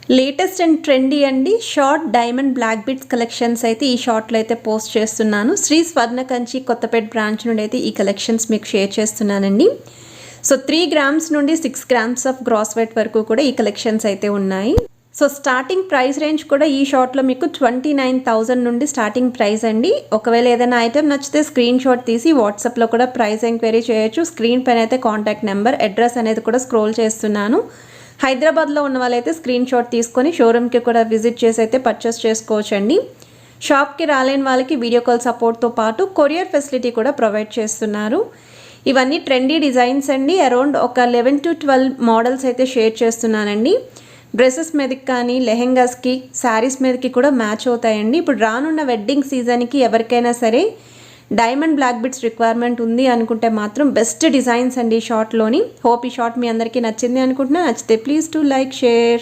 Latest and trendy అండి short diamond black bits collections అయితే ఈ షార్ట్లో అయితే పోస్ట్ చేస్తున్నాను. శ్రీ స్వర్ణ కంచి కొత్తపేట బ్రాంచ్ నుండి అయితే ఈ కలెక్షన్స్ మీకు షేర్ చేస్తున్నానండి. సో 3 గ్రామ్స్ నుండి 6 గ్రామ్స్ ఆఫ్ గ్రాస్ వెయిట్ వరకు కూడా ఈ కలెక్షన్స్ అయితే ఉన్నాయి. సో స్టార్టింగ్ ప్రైస్ రేంజ్ కూడా ఈ షార్ట్లో మీకు 29,000 నుండి స్టార్టింగ్ ప్రైస్ అండి. ఒకవేళ ఏదైనా ఐటెం నచ్చితే స్క్రీన్ షాట్ తీసి వాట్సాప్లో కూడా ప్రైస్ ఎంక్వైరీ చేయొచ్చు. స్క్రీన్ పైన అయితే కాంటాక్ట్ నెంబర్, అడ్రస్ అనేది కూడా స్క్రోల్ చేస్తున్నాను. హైదరాబాద్లో ఉన్న వాళ్ళైతే స్క్రీన్ షాట్ తీసుకొని షోరూమ్కి కూడా విజిట్ చేసి అయితే పర్చేస్ చేసుకోవచ్చండి. షాప్కి రాలేని వాళ్ళకి వీడియో కాల్ సపోర్ట్తో పాటు కొరియర్ ఫెసిలిటీ కూడా ప్రొవైడ్ చేస్తున్నారు. ఇవన్నీ ట్రెండీ డిజైన్స్ అండి. అరౌండ్ ఒక 11 to 12 మోడల్స్ అయితే షేర్ చేస్తున్నానండి. డ్రెస్సెస్ మీదకి కానీ లెహెంగాస్కి శారీస్ మీదకి కూడా మ్యాచ్ అవుతాయండి. ఇప్పుడు రానున్న వెడ్డింగ్ సీజన్కి ఎవరికైనా సరే డైమండ్ బ్లాక్ బిట్స్ రిక్వైర్మెంట్ ఉంది అనుకుంటే మాత్రం బెస్ట్ డిజైన్స్ అండి షార్ట్లోని. హోప్ ఈ షార్ట్ మీ అందరికీ నచ్చింది అనుకుంటున్నా. నచ్చితే ప్లీజ్ టు లైక్, షేర్.